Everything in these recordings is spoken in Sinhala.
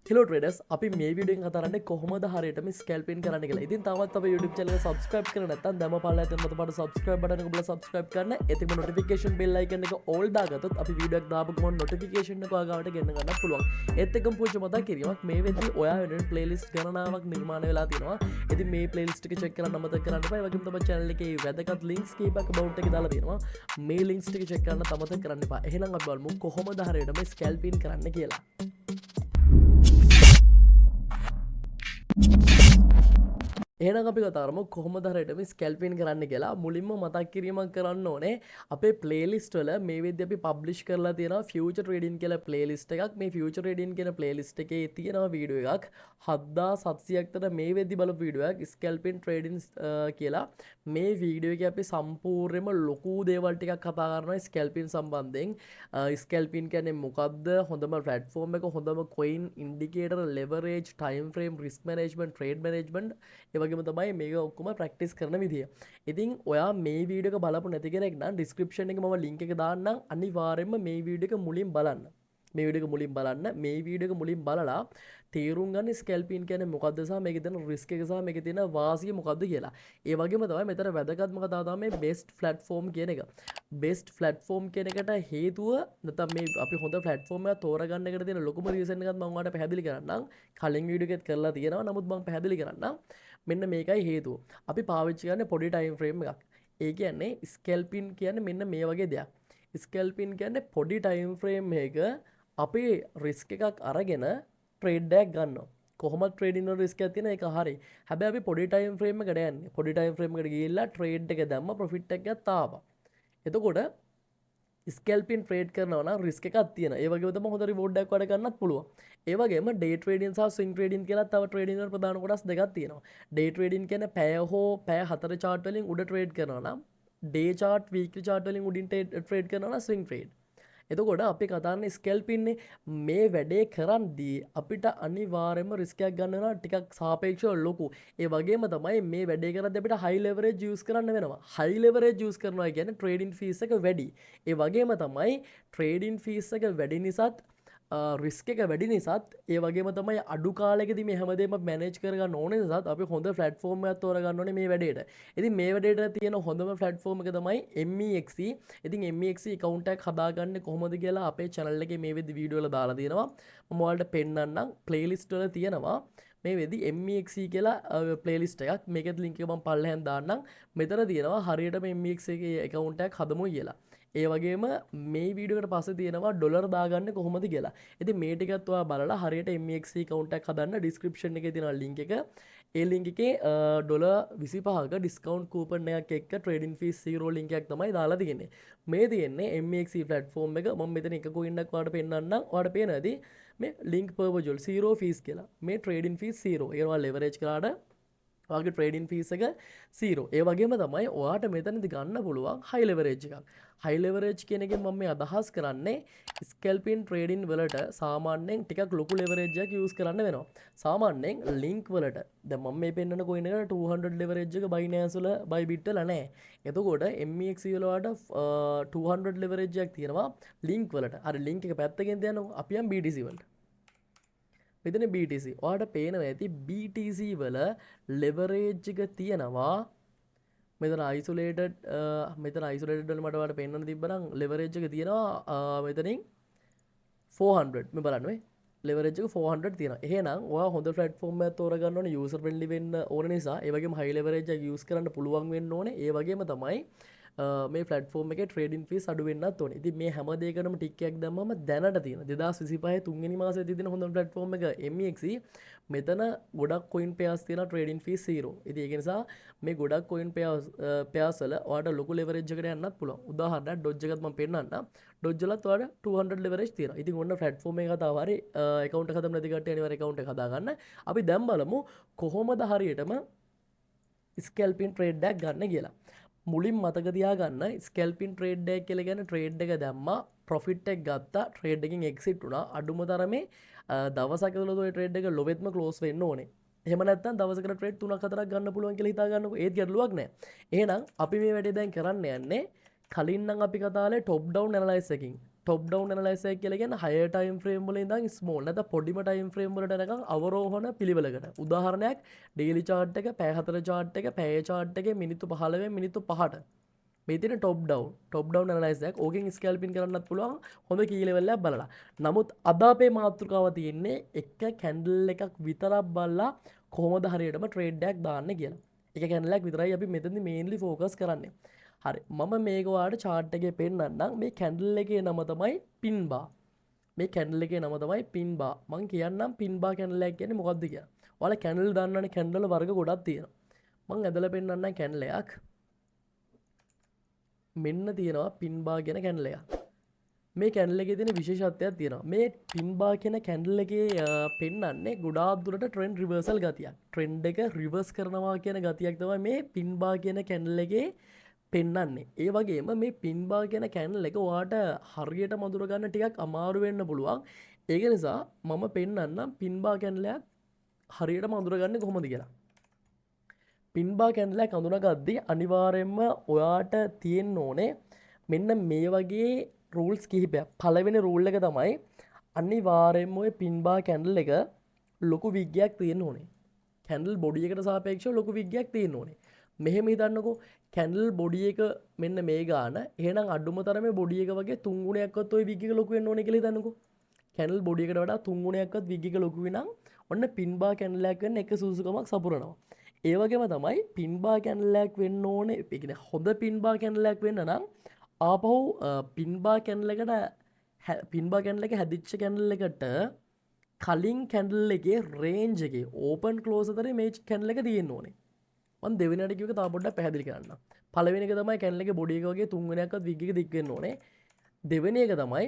හෙලෝ ට්‍රේඩර්ස් අපි මේ වීඩියෝෙන් කතා කරන්නේ කොහොමද හරියටම ස්කැල්පින් කරන්න කියලා. ඉතින් තාමත් අපේ YouTube channel එක subscribe කරලා නැත්නම් දැම්ම පල්ලා ඇතුළේ මත පාට subscribe button එක ඔබලා subscribe කරන්න. එතෙම notification bell icon එක all දාගත්තොත් අපි වීඩියෝ එක දාපු ගමන් notification එක ඔයාගාවට ගෙන්න ගන්න පුළුවන්. ඒත් එක්කම පුංචි මතක් කිරීමක් මේ වෙද්දී ඔයා වෙනුවෙන් playlist ගණනාවක් නිර්මාණය වෙලා තියෙනවා. ඉතින් මේ playlist එක check කරන්න අමතක කරන්න එපා. ඒ වගේම තමයි channel එකේ වැදගත් links කීපයක් about එකේ දාලා තියෙනවා. මේ links ටික check කරන්න අමතක කරන්න එපා. එහෙනම් අපි බලමු කොහොමද හරියටම scalping කරන්න කියලා. එහෙනම් අපි කතා කරමු කොහොමද හරියටම ස්කැල්පින් කරන්න කියලා. මුලින්ම මතක් කිරීමක් කරන්න ඕනේ අපේ ප්ලේලිස්ට් වල මේ වෙද්දී අපි පබ්ලිෂ් කරලා තියෙනවා ෆියුචර් ට්‍රේඩින් කියලා ප්ලේලිස්ට් එකක්. මේ ෆියුචර් ට්‍රේඩින් කියන ප්ලේලිස්ට් එකේ තියෙනවා වීඩියෝ එකක් 7700ක් තර මේ වෙද්දී බලපු වීඩියෝ එකක් ස්කැල්පින් ට්‍රේඩින් කියලා. මේ වීඩියෝ එකේ අපි සම්පූර්ණයෙන්ම ලොකු දේවල් ටිකක් කතා කරනවා ස්කැල්පින් සම්බන්ධයෙන්. ස්කැල්පින් කියන්නේ මොකක්ද? හොඳම ප්ලැට්ෆෝම් එක, හොඳම coin, indicator, leverage, time frame, risk management, trade management වගේම තමයි මේක ඔක්කොම ප්‍රැක්ටිස් කරන විදිය. ඉතින් ඔයා මේ වීඩියෝ එක බලපු නැති කෙනෙක් නම් ඩිස්ක්‍රිප්ෂන් එකේ මම ලින්ක් එක දාන්නම්. අනිවාර්යයෙන්ම මේ වීඩියෝ එක මුලින් බලන්න. මේ වීඩියෝ එක මුලින් බලන්න. මේ වීඩියෝ එක මුලින් බලලා තේරුම් ගන්න ස්කැල්පින් කියන්නේ මොකද්ද සහ මේකේ තියෙන රිස්ක් එක සහ මේකේ තියෙන වාසිය මොකද්ද කියලා. ඒ වගේම තමයි මෙතන වැදගත්ම කතාව තමයි මේ බෙස්ට් ප්ලැට්ෆෝම් කියන එක. බෙස්ට් ප්ලැට්ෆෝම් කියන එකට හේතුව නැත්නම් මේ අපි හොඳ ප්ලැට්ෆෝම් එකක් තෝරගන්න එකට තියෙන ලොකුම රීසන් එකත් මම ඔයාලට පැහැදිලි කරන්නම්. කලින් වීඩියෝ එකත් කරලා තියෙනවා. නමුත් මම පැහැදිලි කරන්නම්. මෙන්න මේකයි හේතුව. අපි පාවිච්චි කරන්නේ පොඩි ටයිම් ෆ්‍රේම් එකක්. ඒ කියන්නේ ස්කැල්පින් කියන්නේ මෙන්න මේ වගේ දෙයක්. ස්කැල්පින් කියන්නේ පොඩි ටයිම් ෆ්‍රේම් එක අපේ රිස්ක් එකක් අරගෙන ට්‍රේඩ් එකක් ගන්නවා. කොහොමද ට්‍රේඩින් වල රිස්ක් එකක් තියෙන එක හරි. හැබැයි අපි පොඩි ටයිම් ෆ්‍රේම් එකට යන්නේ. පොඩි ටයිම් ෆ්‍රේම් එකට ගිහිල්ලා ට්‍රේඩ් එක දැම්ම ප්‍රොෆිට් එකක් ගත්තා ආවා. එතකොට ස්කැල්පින් ට්‍රේඩ් කරනවා නම් රිස්ක් එකක් තියෙනවා. ඒ වගේම තමයි හොඳ රිවෝඩ් එකක් වැඩ ගන්නත් පුළුවන්. ඒ වගේම ඩේ ට්‍රේඩින් සහ ස්විං ට්‍රේඩින් කියලා තව ට්‍රේඩින් වල ප්‍රධාන කොටස් දෙකක් තියෙනවා. ඩේ ට්‍රේඩින් කියන්නේ පැය හෝ පැය 4 chart වලින් උඩ ට්‍රේඩ් කරනවා නම්, ඩේ chart, වීක්ලි chart වලින් උඩින් ට්‍රේඩ් කරනවා නම් ස්විං ට්‍රේඩ්. එතකොට අපි කතා කරන්නේ ස්කැල්පින්නේ මේ වැඩේ කරද්දී අපිට අනිවාර්යයෙන්ම රිස්ක් එකක් ගන්න වෙනවා ටිකක් සාපේක්ෂව ලොකු. ඒ වගේම තමයි මේ වැඩේ කරද්දී අපිට හයි ලෙවරේජ් යූස් කරන්න වෙනවා. හයි ලෙවරේජ් යූස් කරනවා කියන්නේ ට්‍රේඩින් ෆීස් එක වැඩි. ඒ වගේම තමයි ට්‍රේඩින් ෆීස් එක වැඩි නිසාත් රිස්ක් එක වැඩි නිසාත් ඒ වගේම තමයි අඩු කාලෙකදී මේ හැමදේම මැනේජ් කරගන්න ඕන නිසාත් අපි හොඳ ප්ලැට්ෆෝම් එකක් තෝරගන්න ඕනේ මේ වැඩේට. ඉතින් මේ වැඩේට තියෙන හොඳම ප්ලැට්ෆෝම් එක තමයි MEXC. ඉතින් MEXC account එකක් හදාගන්නේ කොහොමද කියලා අපේ channel එකේ මේ වෙද්දි වීඩියෝ වල දාලා තියෙනවා. මම ඔයාලට පෙන්නන්නම්. playlist වල තියෙනවා මේ වෙද්දි MEXC කියලා playlist එකක්. මේකෙත් link එක මම පල්ලෙහෙන් දාන්නම්. මෙතන තියෙනවා හරියටම MEXC එකේ account එකක් හදමු කියලා. ඒ වගේම මේ වීඩියෝ එකට පස්සේ තියෙනවා ඩොලර් දාගන්න කොහොමද කියලා. ඉතින් මේ ටිකත් ඔයා බලලා හරියට MEXC account එකක් හදන්න description එකේ තියෙනවා link එක. ඒ link එකේ ඩොලර් 25ක discount coupon එකක් එක්ක trading fees 0 link එකක් තමයි දාලා තියෙන්නේ. මේ තියෙන්නේ MEXC platform එක. මම මෙතන එක coin එකක් ඔයාලට පෙන්නන්නම්. ඔයාලට පේනවාදී මේ link per visual 0 fees කියලා. මේ trading fees 0. ඒක ඔයාලා leverage කරාට ඔයාගේ ට්‍රේඩින් ෆීස් එක 0. ඒ වගේම තමයි ඔයාට මෙතනදි ගන්න පුළුවන් හයි ලෙවරේජ් එකක්. හයි ලෙවරේජ් කියන එකෙන් මම මේ අදහස් කරන්නේ ස්කැල්පින් ට්‍රේඩින් වලට සාමාන්‍යයෙන් ටිකක් ලොකු ලෙවරේජ් එකක් යූස් කරන්න වෙනවා. සාමාන්‍යයෙන් ලින්ක් වලට දැන් මම මේ පෙන්නන කොයින් එකට 200 ලෙවරේජ් එක Binance වල Bybit වල නැහැ. එතකොට MEXC වල වලට 200 ලෙවරේජ් එකක් තියෙනවා ලින්ක් වලට. අර ලින්ක් එක පැත්තකින් තියනවා අපි යම් BTC වලට. මෙතන BTC ඔයාලට පේනවා ඇති BTC වල leverage එක තියෙනවා. මෙතන isolated වල මට ඔයාලට පෙන්වන්න තිබ්බනම් leverage එක තියෙනවා මෙතනින් 400 මේ බලන්න මේ leverage එක 400 තියෙනවා. එහෙනම් ඔයා හොඳ platform එකක් තෝරගන්න ඕනේ user friendly වෙන්න ඕන නිසා. ඒ වගේම high leverage එක use කරන්න පුළුවන් වෙන්න ඕනේ. ඒ වගේම තමයි මේ platform එකේ trading fees අඩු වෙන්නත් ඕනේ. ඉතින් මේ හැම දෙයකටම ටික් එකක් දැම්මම දැනට තියෙන 2025 තුන්වෙනි මාසයේ තියෙන හොඳම platform එක MEXC. මෙතන ගොඩක් coin pairs තියෙනවා trading fees 0. ඉතින් ඒක නිසා මේ ගොඩක් coin pairs වල ඔයාලට ලොකු leverage එකකට යන්නත් පුළුවන්. උදාහරණයක් Dodge එකත් මම පෙන්නන්නම්. Dodge වලත් ඔයාලට 200 leverage තියෙනවා. ඉතින් ඔන්න platform එක කතාව හරි account එක හදන්න නැති කට්ටිය අනිවාර්ය account එක හදාගන්න. අපි දැන් බලමු කොහොමද හරියටම scalping trade එකක් ගන්න කියලා. මුලින් මතක තියාගන්න ස්කැල්පින් ට්‍රේඩ් එකක් කියලා කියන්නේ ට්‍රේඩ් එක දැම්මා ප්‍රොෆිට් එක ගත්තා ට්‍රේඩ් එකකින් එක්සිට් වුණා අඩුම තරමේ දවසක තුල ඔය ට්‍රේඩ් එක ලොවෙත්ම ක්ලෝස් වෙන්න ඕනේ. එහෙම නැත්නම් දවසකට ට්‍රේඩ් 3ක් 4ක් ගන්න පුළුවන් කියලා හිතා ගන්නකො ඒත් ගැටලුවක් නැහැ. එහෙනම් අපි මේ වැඩේ දැන් කරන්න යන්නේ කලින් නම් අපි කතාලේ টপ ඩවුන් ඇනලයිස් එකකින් ටොප් ඩවුන් ඇනලයිසිස් එක කියලා කියන්නේ higher time frame වල ඉඳන් small නැත්නම් පොඩිම time frame වලට යනකම් අවරෝහණ පිළිවෙලකට. උදාහරණයක් daily chart එක, පැය 4 chart එක, පැය chart එකේ මිනිත්තු 15 මිනිත්තු 5ට. මේ තියෙන ටොප් ඩවුන් ඇනලයිසිස් එකක්. ඕකෙන් ස්කැල්පින් කරන්නත් පුළුවන් හොඳ කී ලෙවල් එකක් බලලා. නමුත් අද අපේ මාතෘකාව තියෙන්නේ එක කැන්ඩල් එකක් විතරක් බලලා කොහොමද හරියටම ට්‍රේඩ් එකක් දාන්න කියලා. එක කැන්ඩල් එකක් විතරයි අපි මෙතනදි මේන්ලි ફોකස් කරන්නේ. හරි මම මේක ඔයාලට chart එකේ පෙන්නන්නම්. මේ කැන්ඩල් එකේ නම තමයි pin bar. මේ කැන්ඩල් එකේ නම තමයි pin bar. මම කියන්නම් pin bar කැන්ඩල් එක කියන්නේ මොකක්ද කියලා. ඔයාලා කැන්ඩල් දන්නවනේ කැන්ඩල් වල වර්ග ගොඩක් තියෙනවා. මම ඇදලා පෙන්නන්නම් කැන්ඩල් එකක්. මෙන්න තියෙනවා pin bar කියන කැන්ඩල් එකක්. මේ කැන්ඩල් එකේ තියෙන විශේෂත්වයක් තියෙනවා. මේ pin bar කියන කැන්ඩල් එකේ පෙන්නන්නේ ගොඩාක් දුරට trend reversal ගතියක්. trend එක reverse කරනවා කියන ගතියක් තමයි මේ pin bar කියන කැන්ඩල් එකේ පෙන්නන්නේ. ඒ වගේම මේ pin bar කියන කැන්ඩල් එක ඔයාට හරියට මඳුර ගන්න ටිකක් අමාරු වෙන්න පුළුවන්. ඒක නිසා මම පෙන්නන්නම් pin bar කැන්ඩල් එකක් හරියට මඳුර ගන්න කොහොමද කියලා. pin bar කැන්ඩල් එක අඳුනගද්දී අනිවාර්යයෙන්ම ඔයාට තියෙන්න ඕනේ මෙන්න මේ වගේ rules කිහිපයක්. පළවෙනි rule එක තමයි අනිවාර්යයෙන්ම ඔය pin bar කැන්ඩල් එක ලොකු විග්ගයක් තියෙන්න ඕනේ. කැන්ඩල් බොඩි එකට සාපේක්ෂව ලොකු විග්ගයක් තියෙන්න ඕනේ. මෙහෙම හිතන්නකෝ කැන්ඩල් බොඩි එක මෙන්න මේ ගාන එහෙනම් අඩුම තරමේ බොඩි එක වගේ 3 ගුණයක්වත් ওই විග් එක ලොකු වෙන්න ඕනේ කියලා හිතන්නකෝ. කැන්ඩල් බොඩි එකට වඩා 3 ගුණයක්වත් විග් එක ලොකු වෙනම් ඔන්න pin bar කැන්ඩල් එකක් වෙන්න එක සුසුකමක් සපුරනවා. ඒ වගේම තමයි pin bar කැන්ඩල් එකක් වෙන්න ඕනේ. ඒ කියන්නේ හොඳ pin bar කැන්ඩල් එකක් වෙන්න නම් ආපහු pin bar කැන්ඩල් එකට pin bar කැන්ඩල් එක හැදිච්ච කැන්ඩල් එකට කලින් කැන්ඩල් එකේ රේන්ජ් එකේ ඕපන් ක්ලෝස් අතරේ මේ කැන්ඩල් එක තියෙන්න ඕනේ. මම දෙවෙනියට කිව්ව එක තව පොඩ්ඩක් පැහැදිලි කරන්න. පළවෙනි එක තමයි කැන්ඩල් එකේ බොඩි එක වගේ 3 වෙනියක්වත් විග් එක දික් වෙන්න ඕනේ. දෙවෙනි එක තමයි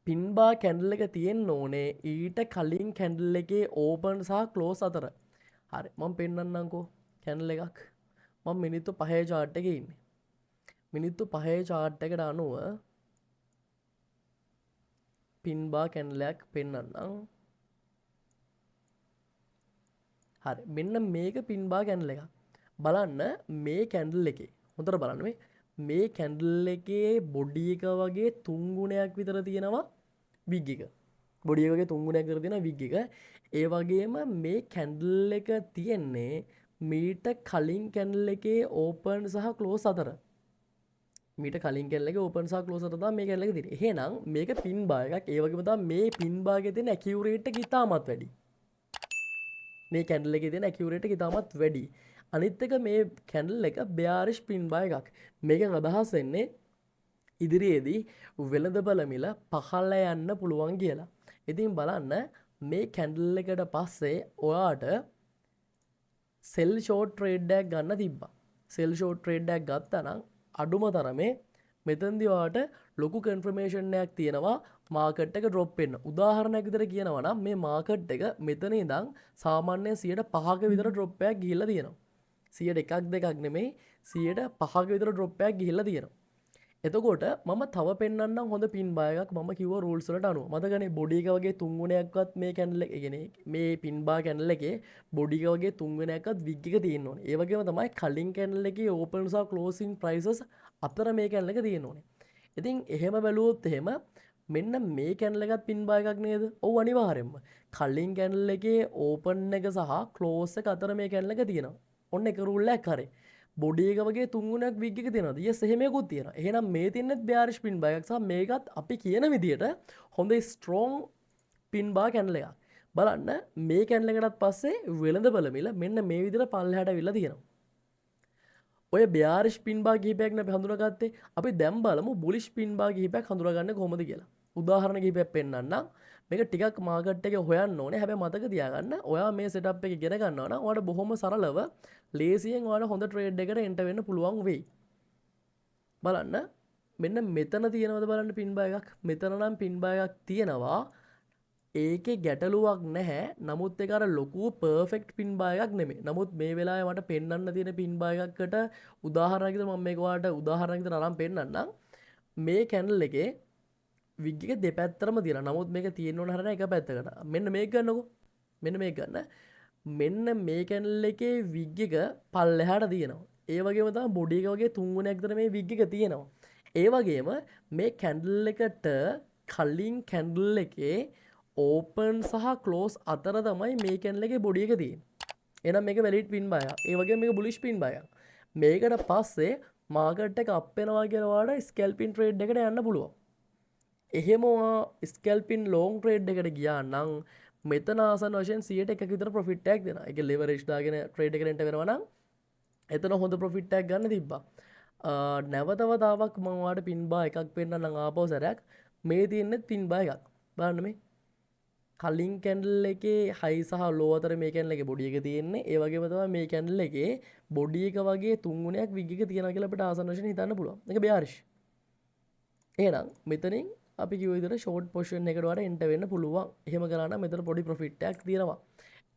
pin bar කැන්ඩල් එක තියෙන්න ඕනේ ඊට කලින් කැන්ඩල් එකේ ඕපන් සහ ක්ලෝස් අතර. හරි මම පෙන්නන්නම්කෝ කැන්ඩල් එකක්. මම මිනිත්තු 5 chart එකේ ඉන්නේ. මිනිත්තු 5 chart එකට අනුව pin bar කැන්ඩල් එකක් පෙන්නන්නම්. හරි මෙන්න මේක pin bar කැන්ඩල් එකක්. බලන්න මේ කැන්ඩල් එකේ හොඳට බලන්න මේ කැන්ඩල් එකේ බොඩි එක වගේ 3 ගුණයක් විතර තියෙනවා විග් එක. බොඩි එක වගේ 3 ගුණයක් විතර තියෙනවා විග් එක. ඒ වගේම මේ කැන්ඩල් එක තියෙන්නේ මීට කලින් කැන්ඩල් එකේ ඕපන් සහ ක්ලෝස් අතර. මීට කලින් කැන්ඩල් එකේ ඕපන් සහ ක්ලෝස් අතර තමයි මේ කැන්ඩල් එක තියෙන්නේ. එහෙනම් මේක pin bar එකක්. ඒ වගේම තමයි මේ pin bar එකේ තියෙන accurate එක ඉතාමත් වැඩි. මේ කැන්ඩල් එකේ තියෙන accurate එක ඉතාමත් වැඩි. අනිත් එක මේ කැන්ඩල් එක bearish pin bar එකක්. මේකෙන් අදහස් වෙන්නේ ඉදිරියේදී වෙළඳපළ මිල පහළ යන්න පුළුවන් කියලා. ඉතින් බලන්න මේ කැන්ඩල් එකට පස්සේ ඔයාට sell short trade එකක් ගන්න තිබ්බා. sell short trade එකක් ගත්තා නම් අඩුම තරමේ මෙතනදී ඔයාට ලොකු confirmation එකක් තියෙනවා මාකට් එක drop වෙන්න. උදාහරණයක් විදිහට කියනවා නම් මේ මාකට් එක මෙතන ඉඳන් සාමාන්‍යයෙන් 5%ක විතර drop එකක් ගිහිල්ලා තියෙනවා. 1%ක් දෙකක් නෙමෙයි 5%ක විතර drop එකක් ගිහිල්ලා තියෙනවා. එතකොට මම තව පෙන්නන්නම් හොඳ pin bar එකක් මම කිව්ව rules වලට අනුව. මතකනේ body එක වගේ 3 ගුණයක්වත් මේ candle එක කියන්නේ මේ pin bar candle එකේ body එක වගේ 3 ගුණයක්වත් wig එක තියෙන්න ඕනේ. ඒ වගේම තමයි කලින් candle එකේ open සහ closing prices අතර මේ candle එක තියෙන්න ඕනේ. ඉතින් එහෙම බැලුවොත් එහෙම මෙන්න මේ candle එකත් pin bar එකක් නේද? ඔව් අනිවාර්යෙන්ම. කලින් candle එකේ open එක සහ close එක අතර මේ candle එක තියෙනවා. ඔන්න එක rule එකක් හරි. බොඩි එක වගේ 3 ගුණයක් විග් එක තියෙනවා. yes එහෙම එකකුත් තියෙනවා. එහෙනම් මේ තියන්නේ bearish pin bar එකක් සහ මේකත් අපි කියන විදියට හොඳ strong pin bar candle එකක්. බලන්න මේ candle එකටත් පස්සේ වෙළඳපළ මිල මෙන්න මේ විදියට පල්ලෙහාට අවිල්ලා තියෙනවා. ඔය bearish pin bar කිහිපයක් නේ අපි හඳුනාගත්තේ. අපි දැන් බලමු bullish pin bar කිහිපයක් හඳුනාගන්නේ කොහොමද කියලා. උදාහරණ කිහිපයක් පෙන්නන්නම්. මේක ටිකක් මාකට් එකේ හොයන්න ඕනේ. හැබැයි මතක තියාගන්න ඔයා මේ setup එක ඉගෙන ගන්නවා නම් ඔයාලට බොහොම සරලව ලේසියෙන් ඔයාලට හොඳ trade එකකට enter වෙන්න පුළුවන් වෙයි. බලන්න මෙන්න මෙතන තියෙනවද බලන්න pin bar එකක්. මෙතන නම් pin bar එකක් තියෙනවා. ඒකේ ගැටලුවක් නැහැ. නමුත් ඒක අර ලොකු perfect pin bar එකක් නෙමෙයි. නමුත් මේ වෙලාවේ මට පෙන්වන්න තියෙන pin bar එකකට උදාහරණයක් විදිහට මම මේක ඔයාලට උදාහරණයක් විදිහට අරන් පෙන්නන්නම්. මේ candle එකේ විග් එක දෙපැත්තටම තියෙනවා. නමුත් මේක තියෙන්න ඕන හරියට එක පැත්තකට. මෙන්න මේක ගන්නකො. මෙන්න මේක ගන්න. මෙන්න මේ කැන්ඩල් එකේ විග් එක පල්ලෙහාට තියෙනවා. ඒ වගේම තමයි බොඩි එක වගේ 3 ගුණයක් විතර මේ විග් එක තියෙනවා. ඒ වගේම මේ කැන්ඩල් එකට කලින් කැන්ඩල් එකේ ඕපන් සහ ක්ලෝස් අතර තමයි මේ කැන්ඩල් එකේ බොඩි එක තියෙන්නේ. එහෙනම් මේක වැලිඩ් පින් බයක්. ඒ වගේම මේක බුලිෂ් පින් බයක්. මේකට පස්සේ මාකට් එක අප් වෙනවා කියලා වාට ස්කැල්පින් ට්‍රේඩ් එකට යන්න පුළුවන්. එහෙම ස්කැල්පින් ලෝන් ට්‍රේඩ් එකට ගියා නම් මෙතන ආසන්න වශයෙන් 100ට එකක විතර ප්‍රොෆිට් එකක් දෙනවා. ඒක ලෙවරේජ් දාගෙන ට්‍රේඩ් එකට එන්ටර් වෙනවා නම් එතන හොඳ ප්‍රොෆිට් එකක් ගන්න තිබ්බා. නැවතවතාවක් මම ඔයාලට පින් බා එකක් පෙන්නන්නම් ආපහු සැරයක්. මේ තියෙන්නේ පින් බා එකක්. බලන්න මේ කලින් කැන්ඩල් එකේ හයි සහ ලෝ අතර මේ කැන්ඩල් එකේ බොඩි එක තියෙන්නේ. ඒ වගේම තමයි මේ කැන්ඩල් එකේ බොඩි එක වගේ තුන් ගුණයක් විග් එක තියෙනවා කියලා අපිට ආසන්න වශයෙන් හිතන්න පුළුවන්. මේක bearish. එහෙනම් මෙතනින් අපි කිව්ව විදිහට ෂෝට් පොසිෂන් එකට වඩා එන්ටර් වෙන්න පුළුවන්. එහෙම කරා නම් මෙතන පොඩි ප්‍රොෆිට් එකක් තියෙනවා.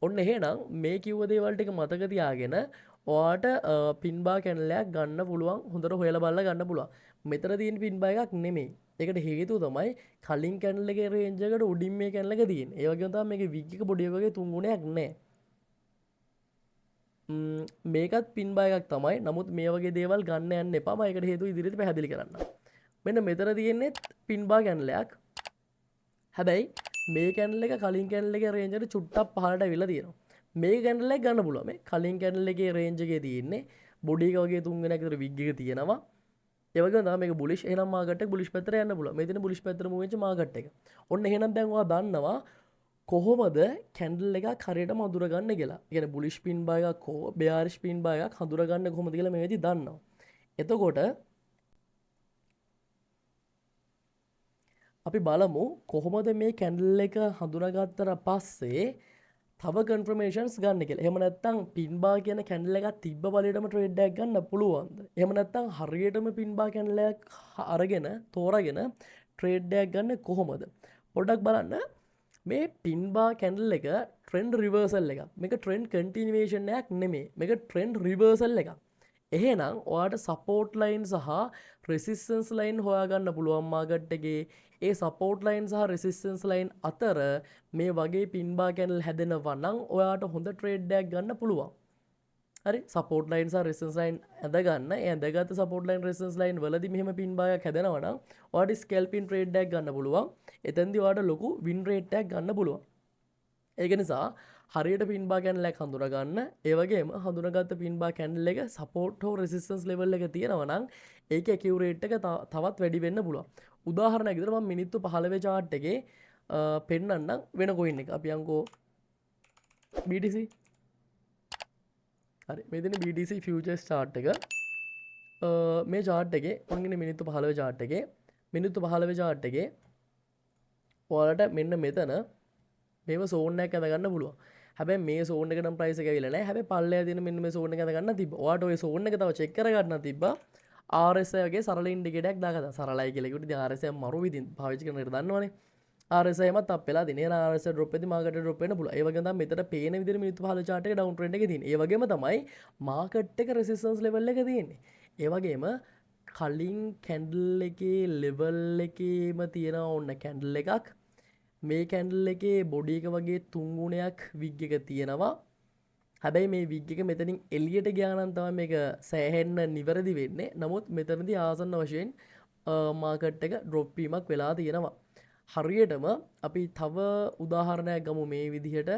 ඔන්න එහෙනම් මේ කිව්ව දේවල් ටික මතක තියාගෙන ඔයාට පින් බා කැන්ඩල් එකක් ගන්න පුළුවන්. හොඳට හොයලා බලලා ගන්න පුළුවන්. මෙතන තියෙන පින් බා එකක් නෙමෙයි. ඒකට හේතුව තමයි කලින් කැන්ඩල් එකේ රේන්ජ් එකට උඩින් මේ කැන්ඩල් එක තියෙන්නේ. ඒ වගේම තමයි මේකේ විග් එක බොඩි එක වගේ තුන් ගුණයක් නැහැ. මේකත් පින් බා එකක් තමයි. නමුත් මේ වගේ දේවල් ගන්න යන්න එපා. මම ඒකට හේතුව ඉදිරියට පැහැදිලි කරන්නම්. මෙන්න මෙතන තියෙන්නේ පින් බා කැන්ඩල් එකක්. හැබැයි මේ කැන්ඩල් එක කලින් කැන්ඩල් එකේ රේන්ජ් එකට චුට්ටක් පහළට අවිලා තියෙනවා. මේ කැන්ඩල් එක ගන්න පුළුවන්. මේ කලින් කැන්ඩල් එකේ රේන්ජ් එකේ තියෙන්නේ බොඩි එක වගේ තුන් ගුණයක් විතර විග් එක තියෙනවා. ඒ වගේම තමයි මේක බුලිෂ්. එහෙනම් මාකට් එක බුලිෂ් පැත්තට යන්න පුළුවන්. මේ තියෙන බුලිෂ් පැත්තට මූව් වෙච්ච මාකට් එක. ඔන්න එහෙනම් දැන් ඔයා දන්නවා කොහොමද කැන්ඩල් එකක් හරියටම අඳුරගන්නේ කියලා. ඒ කියන්නේ බුලිෂ් පින් බා එකක් හෝ bearish පින් බා එකක් හඳුරගන්නේ කොහොමද කියලා මේ වෙදි දන්නවා. එතකොට අපි බලමු කොහොමද මේ කැන්ඩල් එක හඳුනාගත්තට පස්සේ තව කන්ෆර්මේෂන්ස් ගන්න කියලා. එහෙම නැත්නම් පින් බා කියන කැන්ඩල් එකක් තිබ්බ බලයටම ට්‍රේඩ් එකක් ගන්න පුළුවන්ද? එහෙම නැත්නම් හරියටම පින් බා කැන්ඩල් එකක් අරගෙන තෝරාගෙන ට්‍රේඩ් එකක් ගන්න කොහොමද? පොඩ්ඩක් බලන්න. මේ පින් බා කැන්ඩල් එක ට්‍රෙන්ඩ් රිවර්සල් එකක්. මේක ට්‍රෙන්ඩ් කන්ටිනියුේෂන් එකක් නෙමෙයි. මේක ට්‍රෙන්ඩ් රිවර්සල් එකක්. එහෙනම් ඔයාට සපෝට් ලයින් සහ රෙසිස්ටන්ස් ලයින් හොයාගන්න පුළුවන් මාකට් එකේ. ඒ සපෝට් ලයින් සහ රෙසිස්ටන්ස් ලයින් අතර මේ වගේ පින් බා කැන්ඩල් හැදෙනවා නම් ඔයාට හොඳ ට්‍රේඩ් එකක් ගන්න පුළුවන්. හරි සපෝට් ලයින් සහ රෙසිස්ටන්ස් ලයින් ඇඳ ගන්න. ඒ ඇඳගත්තු සපෝට් ලයින් රෙසිස්ටන්ස් ලයින් වලදී මෙහෙම පින් බා එකක් හැදෙනවා නම් ඔයාට ස්කැල්පින් ට්‍රේඩ් එකක් ගන්න පුළුවන්. එතෙන්දී ඔයාට ලොකු වින් රේට් එකක් ගන්න පුළුවන්. ඒක නිසා හරියට පින් බා කැන්ඩල් එකක් හඳුනා ගන්න. ඒ වගේම හඳුනාගත්ත පින් බා කැන්ඩල් එක සපෝට් හෝ රෙසිස්ටන්ස් ලෙවල් එක තියෙනවා නම් ඒකේ ඇකියුරේට් එක තවත් වැඩි වෙන්න පුළුවන්. උදාහරණයක් විදිහට මම මිනිත්තු 15 chart එකේ පෙන්නන්නම් වෙන coin එක. අපි යන්කෝ BTC. හරි මේ දෙන BTC futures chart එක. මේ chart එකේ මම ඉන්නේ මිනිත්තු 15 chart එකේ. මිනිත්තු 15 chart එකේ ඔයාලට මෙන්න මෙතන මේව සෝන් එකක් ඇඳ ගන්න පුළුවන්. හැබැයි මේ සෝන් එකට නම් ප්‍රයිස් එක ඇවිල්ලා නැහැ. හැබැයි පල්ලෙය තියෙන මෙන්න මේ සෝන් එක ඇඳ ගන්න තිබ්බා. ඔයාට ওই සෝන් එක තව චෙක් කර ගන්න තිබ්බා. RSI වගේ සරල ඉන්ඩිකේටර් එකක් දාගත්තා. සරලයි කියලා කිව්වොත් ඉතින් RSI මරු විදිහින් පාවිච්චි කරන එක දන්නවනේ. RSI මත් අප් වෙලා දිනේ RSI drop වෙද්දි මාකට් එක drop වෙන්න පුළුවන්. ඒ වගේම තමයි මෙතන පේන විදිහට මිනිත්තු 15 chart එක down trend එකේ තියෙන්නේ. ඒ වගේම තමයි මාකට් එක resistance level එක තියෙන්නේ. ඒ වගේම කලින් කැන්ඩල් එකේ level එකේම තියෙන ඕන්න කැන්ඩල් එකක් මේ කැන්ඩල් එකේ බොඩි එක වගේ තුන් ගුණයක් විග් එක තියෙනවා. හැබැයි මේ විග් එක මෙතනින් එළියට ගියා නම් තමයි මේක සෑහෙන්න නිවැරදි වෙන්නේ. නමුත් මෙතනදී ආසන්න වශයෙන් මාකට් එක ඩ්‍රොප් වීමක් වෙලා තියෙනවා. හරියටම අපි තව උදාහරණයක් ගමු මේ විදිහට.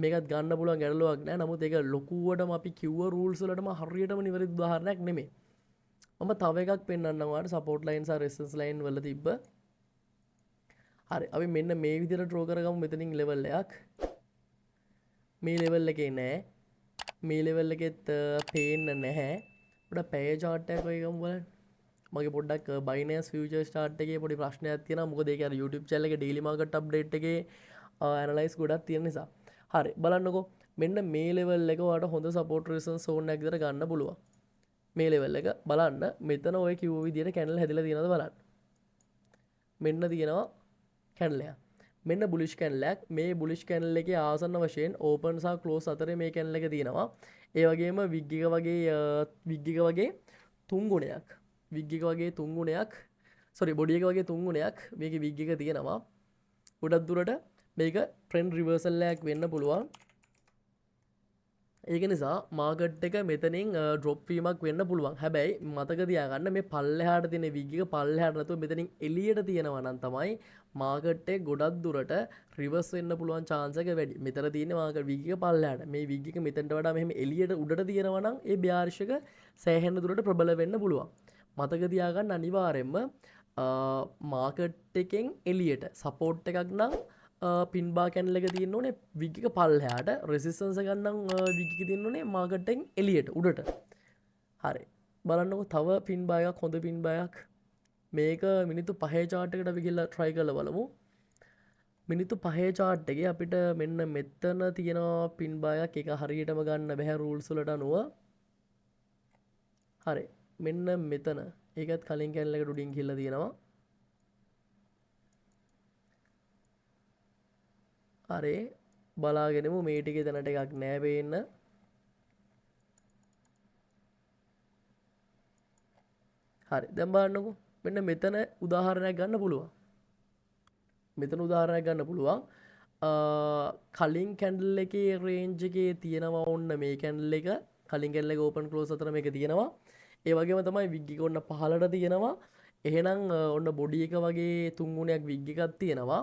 මේකත් ගන්න පුළුවන් ගැටලුවක් නෑ. නමුත් ඒක ලොකුවටම අපි කිව්ව රූල්ස් වලටම හරියටම නිවැරදි උදාහරණයක් නෙමෙයි. මම තව එකක් පෙන්නන්නම් ඔයාලට සපෝට් ලයින් සහ රෙසිස්ටන්ස් ලයින් වල තිබ්බ. හරි අපි මෙන්න මේ විදිහට ඩ්‍රෝ කරගමු මෙතනින් ලෙවල් එකක්. මේ ලෙවල් එකේ නෑ. මේ ලෙවල් එකෙත් පේන්න නැහැ. පොඩ්ඩක් පැය chart එකක් ඔය ගමු බලන්න. මගේ පොඩ්ඩක් Binance Futures chart එකේ පොඩි ප්‍රශ්නයක් තියෙනවා. මොකද ඒක අර YouTube channel එකේ daily market update එකේ analyze ගොඩක් තියෙන නිසා. හරි බලන්නකෝ. මෙන්න මේ level එක ඔයාලට හොඳ support resistance zone එකක් විතර ගන්න පුළුවන්. මේ level එක බලන්න. මෙතන ඔය කිව්ව විදිහට candle හැදිලා තියෙනවද බලන්න. මෙන්න තියෙනවා candle එක. මෙන්න bullish candle එකක්. මේ bullish candle එකේ ආසන්න වශයෙන් open සහ close අතරේ මේ candle එක තියෙනවා. ඒ වගේම wig එක වගේ තුන් ගුණයක්. wig එක වගේ තුන් ගුණයක්. sorry body එක වගේ තුන් ගුණයක් මේකේ wig එක තියෙනවා. ගොඩක් දුරට මේක trend reversal එකක් වෙන්න පුළුවන්. ඒක නිසා මාකට් එක මෙතනින් ඩ්‍රොප් වීමක් වෙන්න පුළුවන්. හැබැයි මතක තියාගන්න මේ පල්ලෙහාට තියෙන විග් එක පල්ලෙහාට නැතුව මෙතනින් එළියට තියෙනවා නම් තමයි මාකට් එක ගොඩක් දුරට රිවර්ස් වෙන්න පුළුවන් chance එක වැඩි. මෙතන තියෙන්නේ මාකට් විග් එක පල්ලෙහාට. මේ විග් එක මෙතනට වඩා මෙහෙම එළියට උඩට තියෙනවා නම් ඒ bearish එක සෑහෙන දුරට ප්‍රබල වෙන්න පුළුවන්. මතක තියාගන්න අනිවාර්යෙන්ම මාකට් එකෙන් එළියට සපෝට් එකක් නම් පින්බා කැන්ඩල් එක තියෙන්න ඕනේ විග් එක පල්ලෙහාට රෙසිස්ටන්ස් එක ගන්නම් විග් එක තියෙන්න ඕනේ මාකට් එකෙන් එළියට උඩට. හරි. බලන්නකො තව පින්බා එකක් හොඳ පින්බා එකක්. මේක මිනිත්තු 5 chart එකට අපි ගිහලා try කරලා බලමු. මිනිත්තු 5 chart එකේ අපිට මෙන්න මෙතන තියෙන පින්බා එකක් ඒක හරියටම ගන්න බෑ rules වලට අනුව. හරි. මෙන්න මෙතන. ඒකත් කලින් කැන්ඩල් එකට උඩින් ගිහලා තියෙනවා. හරි බලාගෙනමු මේ ටිකේ දැනට එකක් නෑ පේන්න. හරි දැන් බලන්නකෝ මෙන්න මෙතන උදාහරණයක් ගන්න පුළුවන්. මෙතන උදාහරණයක් ගන්න පුළුවන්. කලින් කැන්ඩල් එකේ රේන්ජ් එකේ තියෙනවා ඔන්න මේ කැන්ඩල් එක කලින් කැන්ඩල් එක ඕපන් ක්ලෝස් අතර මේක තියෙනවා. ඒ වගේම තමයි විග් එක ඔන්න පහළට තියෙනවා. එහෙනම් ඔන්න බොඩි එක වගේ තුන් ගුණයක් විග් එකක් තියෙනවා.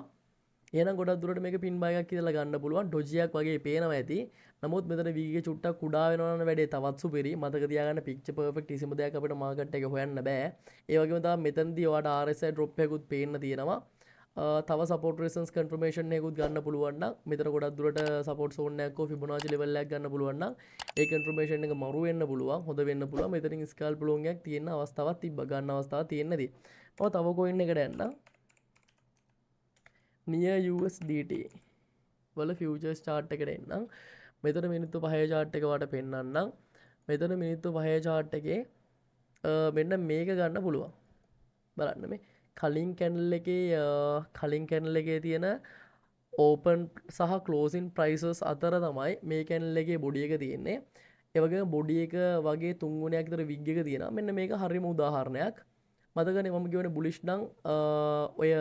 එහෙනම් ගොඩක් දුරට මේක පින් බය එකක් කියලා ගන්න පුළුවන්. ඩොජියක් වගේ පේනවා ඇති. නමුත් මෙතන වීග් එක චුට්ටක් කුඩා වෙනවා නම් වැඩේ තවත් සුපිරි. මතක තියාගන්න පික්චර් පර්ෆෙක්ට් කිසිම දෙයක් අපිට මාකට් එකේ හොයන්න බෑ. ඒ වගේම තමයි මෙතනදී ඔයාලට RSI drop එකකුත් පේන්න තියෙනවා. තව support resistance confirmation එකකුත් ගන්න පුළුවන් නම් මෙතන ගොඩක් දුරට support zone එකක් හෝ Fibonacci level එකක් ගන්න පුළුවන් නම් ඒ confirmation එක මරු වෙන්න පුළුවන්. හොඳ වෙන්න පුළුවන්. මෙතනින් scalp long එකක් තියෙන අවස්ථාවක් තිබ්බා. ගන්න අවස්ථාවක් තියෙන්නදී. මම තව coin එකකට යන්න. නිය USDT වල ෆියුචර්ස් chart එකට එන්නම්. මෙතන මිනිත්තු 5 chart එක වට පෙන්නන්නම්. මෙතන මිනිත්තු 5 chart එකේ මෙන්න මේක ගන්න පුළුවන්. බලන්න මේ කලින් කැන්ඩල් එකේ තියෙන ඕපන් සහ ක්ලෝසින් ප්‍රයිසස් අතර තමයි මේ කැන්ඩල් එකේ බොඩි එක තියෙන්නේ. ඒ වගේම බොඩි එක වගේ තුන් ගුණයක් විතර විග් එක තියෙනවා. මෙන්න මේක හරියම උදාහරණයක්. මතකනේ මම කියවනේ බුලිෂ් නම් ඔය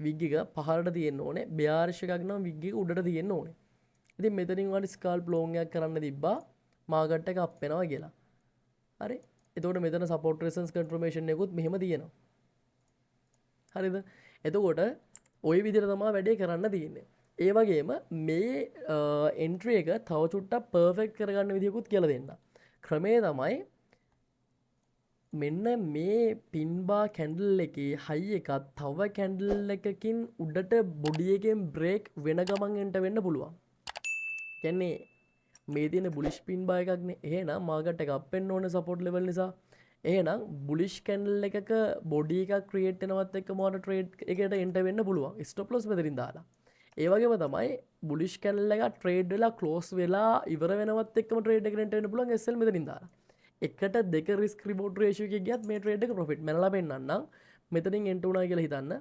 විග් එක පහළට තියෙන්න ඕනේ. bearish එකක් නම් විග් එක උඩට තියෙන්න ඕනේ. ඉතින් මෙතනින් වඩ ස්කාල්ප් ලෝන් එකක් කරන්න තිබ්බා මාකට් එක අප් වෙනවා කියලා. හරි. එතකොට මෙතන support resistance confirmation එකකුත් මෙහෙම තියෙනවා. හරිද? එතකොට ওই විදිහට තමයි වැඩේ කරන්න තියෙන්නේ. ඒ වගේම මේ entry එක තව චුට්ටක් perfect කරගන්න විදිහකුත් කියලා දෙන්න. ක්‍රමය තමයි මෙන්න මේ පින්බා කැන්ඩල් එකේ හයි එකක් තව කැන්ඩල් එකකින් උඩට බොඩි එකෙන් බ්‍රේක් වෙන ගමන් එන්ට වෙන්න පුළුවන්. කියන්නේ මේ තියෙන බුලිෂ් පින්බා එකක්නේ. එහෙනම් මාකට් එක අප් වෙන්න ඕනේ සපෝට් ලෙවල් නිසා. එහෙනම් බුලිෂ් කැන්ඩල් එකක බොඩි එකක් ක්‍රියේට් වෙනවත් එක්ක මොකට ට්‍රේඩ් එකට එන්ට වෙන්න පුළුවන්. ස්ටොප් ලොස් මෙතනින් දාලා. ඒ වගේම තමයි බුලිෂ් කැන්ඩල් එක ට්‍රේඩ් වෙලා ක්ලෝස් වෙලා ඉවර වෙනවත් එක්කම ට්‍රේඩ් එකට එන්ට වෙන්න පුළුවන් SL මෙතනින් දාලා. එකට දෙක රිස්ක් රිවෝඩ් රේෂියෝ එකක් ගියත් මේ ට්‍රේඩ් එක ප්‍රොෆිට් මැනලා පෙන්නන්නම්. මෙතනින් එන්ටර් වුණා කියලා හිතන්න.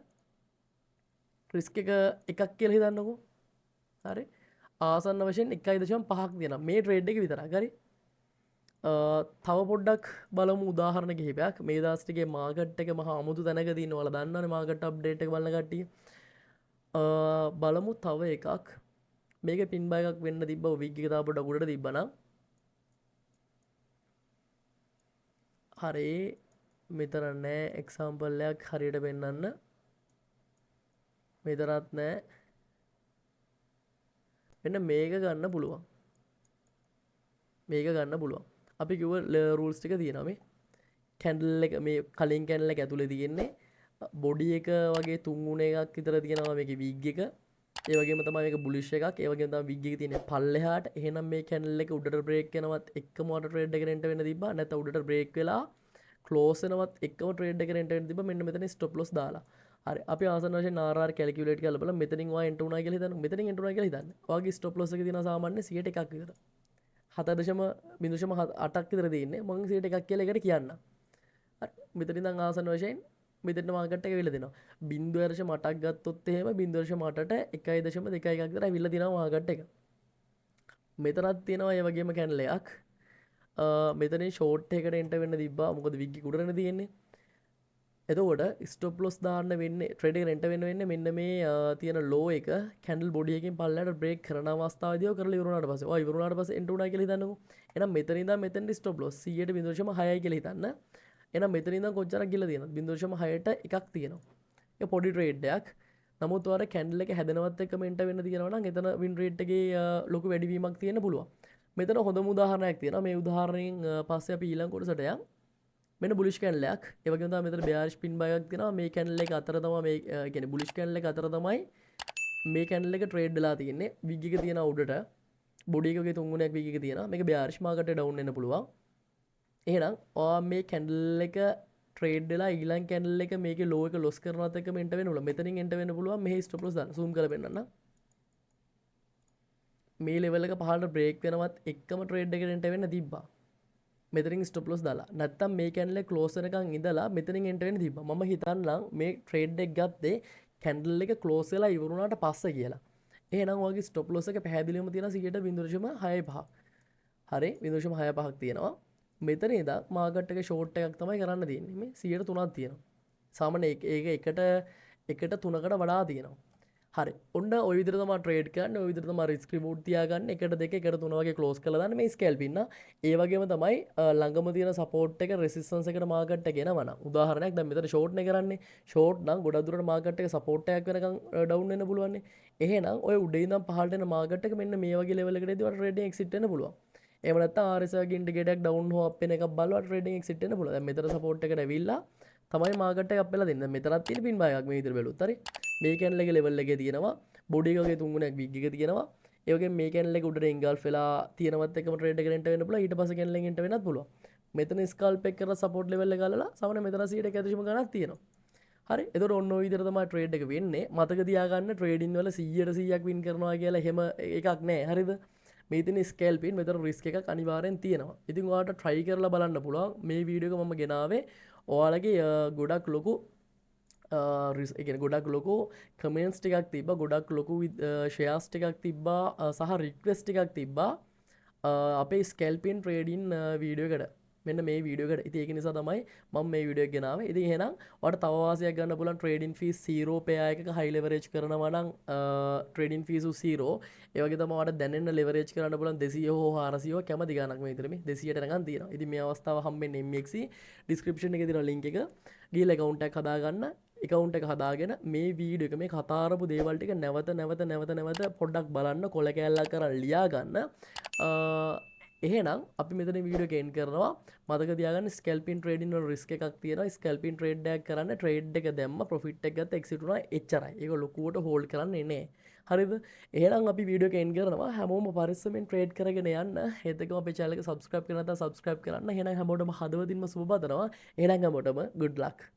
රිස්ක් එක එකක් කියලා හිතන්නකෝ. හරි. ආසන්න වශයෙන් 1.5ක් තියෙනවා මේ ට්‍රේඩ් එක විතරක්. හරි. තව පොඩ්ඩක් බලමු උදාහරණ කිහිපයක්. මේ දවස් ටිකේ මාකට් එක මහා අමුතු තැනක තියෙනවා. ඔයාලා දන්නවනේ මාකට් අප්ඩේට් එක බලන කට්ටිය. බලමු තව එකක්. මේක පින් බය එකක් වෙන්න තිබ්බ විග් එක තව පොඩ්ඩක් උඩට තිබ්බනම් හරි මෙතන නෑ එක්සාම්පල් එකක් හරියට පෙන්නන්න. මෙතනත් නෑ. මෙන්න මේක ගන්න පුළුවන්. මේක ගන්න පුළුවන්. අපි කිව්ව රූල්ස් ටික තියෙනවා මේ. කැන්ඩල් එක මේ කලින් කැන්ඩල් එක ඇතුලේ තියෙන්නේ බොඩි එක වගේ තුන් ගුණ එකක් විතර තියෙනවා මේකේ විග් එක. ඒ වගේම තමයි මේක බුලිෂ් එකක්. ඒ වගේම තමයි විග් එක තියෙන්නේ පල්ලෙහාට. එහෙනම් මේ කැන්ඩල් එක උඩට බ්‍රේක් වෙනවත් එක්කම ඔයාලට ට්‍රේඩ් එකට එන්ට වෙන්න තිබ්බා. නැත්නම් උඩට බ්‍රේක් වෙලා ක්ලෝස් වෙනවත් එක්කම ට්‍රේඩ් එකට එන්ට වෙන්න තිබ්බා. මෙන්න මෙතන ස්ටොප් ලොස් දාලා. හරි අපි ආසන්න වශයෙන් RR කැල්කියුලේට් කරලා බලමු. මෙතනින් ඔයා එන්ට වුණා කියලා හිතන්න. මෙතනින් එන්ට වුණා කියලා හිතන්න. ඔයාගේ ස්ටොප් ලොස් එක තියෙනවා සාමාන්‍ය 100ට එකක් විතර. 7.08ක් විතර තියෙන්නේ. මම 100ට එකක් කියලා එකට කියන්න. හරි මෙතන ඉඳන් ආසන්න වශයෙන් මෙතන මාකට් එක ඇවිල්ලා දෙනවා. 0.8ක් ගත්තොත් එහෙම 0.8ට 1.21ක් විතර ඇවිල්ලා දෙනවා මාකට් එක. මෙතනත් තියෙනවා ඒ වගේම කැන්ඩල් එකක්. මෙතනින් ෂෝට් එකකට එන්ට වෙන්න තිබ්බා. මොකද විග් උඩරනේ තියෙන්නේ. එතකොට ස්ටොප් ලොස් දාන්න වෙන්නේ ට්‍රේඩ් එක රෙන්ට වෙන්නේ මෙන්න මේ තියෙන ලෝ එක කැන්ඩල් බොඩි එකකින් පල්ලයට බ්‍රේක් කරන අවස්ථාවේදී කරලා ඉවරුණාට පස්සේ ඔය ඉවරුණාට පස්සේ එන්ටර් උනා කියලා හිතන්නකෝ. එහෙනම් මෙතන ඉඳන් මෙතනට ස්ටොප් ලොස් 100.6යි කියලා හිතන්න. එහෙනම් මෙතන ඉඳන් කොච්චරක් ගිහලා තියෙනවද? 0.6ට එකක් තියෙනවා. ඒ පොඩි ට්‍රේඩ් එකක්. නමුත් ඔයාලා කැන්ඩල් එක හැදෙනවත් එක්ක මෙන්ට වෙන්න තියෙනවා නම් එතන වින් රේට් එකේ ලොකු වැඩිවීමක් තියෙන්න පුළුවන්. මෙතන හොඳම උදාහරණයක් තියෙනවා. මේ උදාහරණයෙන් පස්සේ අපි ඊළඟ කොටසට යමු. මෙන්න බුලිෂ් කැන්ඩල් එකක්. ඒ වගේම තමයි මෙතන bearish pin buy එකක් තියෙනවා. මේ කැන්ඩල් එක අතර තමයි මේ කියන්නේ බුලිෂ් කැන්ඩල් එක අතර තමයි මේ කැන්ඩල් එක ට්‍රේඩ් වෙලා තියෙන්නේ. විග් එක තියෙන උඩට බොඩි එකේ තුන්ගුණයක් විග් එක තියෙනවා. මේක bearish market එක down වෙන්න පුළුවන්. එහෙනම් ඔයා මේ කැන්ඩල් එක ට්‍රේඩ් වෙලා ඊළඟ කැන්ඩල් එක මේකේ ලෝ එක ලොස් කරනවත් එක්ක මෙන්ට වෙන්න පුළුවන්. මෙතනින් එන්ට වෙන්න පුළුවන්. මෙහි ස්ටොප් ලොස් දාන්න. zoom කරලා පෙන්නන්න. මේ ලෙවල් එක පහළට බ්‍රේක් වෙනවත් එක්කම ට්‍රේඩ් එකට එන්ට වෙන්න තිබ්බා. මෙතනින් ස්ටොප් ලොස් දාලා. නැත්තම් මේ කැන්ඩල් එක ක්ලෝස් වෙනකන් ඉඳලා මෙතනින් එන්ට වෙන්න තිබ්බා. මම හිතන්නම් මේ ට්‍රේඩ් එක ගත්තේ කැන්ඩල් එක ක්ලෝස් වෙලා ඉවරුණාට පස්සේ කියලා. එහෙනම් ඔයගේ ස්ටොප් ලොස් එක පැහැදිලිවම තියෙනවා 0.65. හරි 0.65ක් තියෙනවා. මෙතන ඉඳන් මාකට් එකේ ෂෝට් එකක් තමයි කරන්න තියෙන්නේ. මේ 103ක් තියෙනවා. සාමාන්‍ය ඒක එකට 3කට වඩා තියෙනවා. හරි. ඔන්න ඔය විදිහට තමයි ට්‍රේඩ් කරන්නේ. ඔය විදිහට තමයි රිස්ක් රිවෝඩ් තියාගන්න. 1 2 1 3 වගේ ක්ලෝස් කරලා දාන්න මේ ස්කැල්ප් ඉන්න. ඒ වගේම තමයි ළඟම තියෙන සපෝට් එක රෙසිස්ටන්ස් එකට මාකට් එක එනවා නම්. උදාහරණයක් දැන් මෙතන ෂෝට් නේ කරන්නේ. ෂෝට් නම් ගොඩක් දුරට මාකට් එක සපෝට් එකක් වෙනකන් ඩවුන් වෙන්න පුළුවන් නේ. එහෙනම් ඔය උඩේ ඉඳන් පහළට එන මාකට් එක මෙන්න මේ වගේ ලෙවල් එකකදී ඔයාලා ට්‍රේඩින් එක්සිට් වෙන්න පුළුවන්. එහෙම නැත්නම් RSI වගේ ඉන්ඩිකේටර් එකක් ඩවුන් හෝ අප් වෙන එකක් බලලා ට්‍රේඩින් එක්සිට් වෙන්න පුළුවන්. දැන් මෙතන සපෝට් එකට ඇවිල්ලා තමයි මාකට් එක අප් වෙලා දෙන්නේ. මෙතනත් තියෙන පින් බය එකක් මේ විදිහට බැලුවොත් හරි. මේ කැන්ඩල් එකේ ලෙවල් එකේ තියෙනවා. බොඩි එකගේ තුන්ගුණයක් විග් එක තියෙනවා. ඒ වගේම මේ කැන්ඩල් එක උඩට එන්ගල්ෆ් වෙලා තියෙනවත් එකම ට්‍රේඩ් එකට එන්ට වෙන්න පුළුවන්. ඊට පස්සේ කැන්ඩල් එකෙන් එන්ට වෙන්නත් පුළුවන්. මෙතන ස්කල්ප් එක කරලා සපෝට් ලෙවල් එක ගලලා සමහර මෙතන 100% ගණක් තියෙනවා. හරි. එතකොට ඔන්න ඔය විදිහට තමයි ට්‍රේඩ් එක වෙන්නේ. මතක තියාගන්න ට්‍රේඩින් වල 100% වින් කරනවා කියලා එහෙම එකක් නැහැ. හරිද? මේ තියෙන ස්කැල්පින් මෙතන රිස්ක් එකක් අනිවාර්යෙන් තියෙනවා. ඉතින් ඔයාලට try කරලා බලන්න පුළුවන්. මේ වීඩියෝ එක මම ගෙනාවේ ඔයාලගේ ගොඩක් ලොකු ගොඩක් ලොකු කමෙන්ස් ටිකක් තිබ්බා, ගොඩක් ලොකු ෂෙයාර්ස් ටිකක් තිබ්බා සහ රික්වෙස්ට් ටිකක් තිබ්බා අපේ ස්කැල්පින් ට්‍රේඩින් වීඩියෝ එකට. මෙන්න මේ වීඩියෝ එකට. ඉතින් ඒක නිසා තමයි මම මේ වීඩියෝ එක ගෙනාවේ. ඉතින් එහෙනම් ඔයාලට තව වාසියක් ගන්න පුළුවන් ට්‍රේඩින් ෆීස් 0 පෙයා එකක හයි ලෙවරේජ් කරනවා නම් ට්‍රේඩින් ෆීස් 0. ඒ වගේ තමයි ඔයාලට දැනෙන්න ලෙවරේජ් කරන්න පුළුවන් 200 හෝ 400 කැමති ගාණක් මේ විතර මේ 200ට නිකන් තියෙනවා. ඉතින් මේ අවස්ථාව හම්බෙන්නේ MXC ඩිස්ක්‍රිප්ෂන් එකේ තියෙන link එක ගිහලා account එකක් හදාගන්න. account එක හදාගෙන මේ වීඩියෝ එක මේ කතා කරපු දේවල් ටික නැවත පොඩ්ඩක් බලන්න කොල කෑල්ලක් කරන් ලියා ගන්න. එහෙනම් අපි මෙතන වීඩියෝ එක එන්ඩ් කරනවා. මතක තියාගන්න ස්කැල්පින් ට්‍රේඩින් වල රිස්ක් එකක් තියෙනවා. ස්කැල්පින් ට්‍රේඩ් එකක් කරන්න ට්‍රේඩ් එක දැම්ම ප්‍රොෆිට් එක ගත්ත එක්සිට් වුණා එච්චරයි. ඒක ලොකුවට හෝල්ඩ් කරන්නේ නැහැ. හරිද? එහෙනම් අපි වීඩියෝ එක එන්ඩ් කරනවා. හැමෝම පරිස්සමෙන් ට්‍රේඩ් කරගෙන යන්න. ඒත් එක්කම අපේ channel එක subscribe කරලා නැත්නම් subscribe කරන්න. එහෙනම් හැමෝටම හදවතින්ම සුබ පතනවා. එහෙනම් හැමෝටම good luck.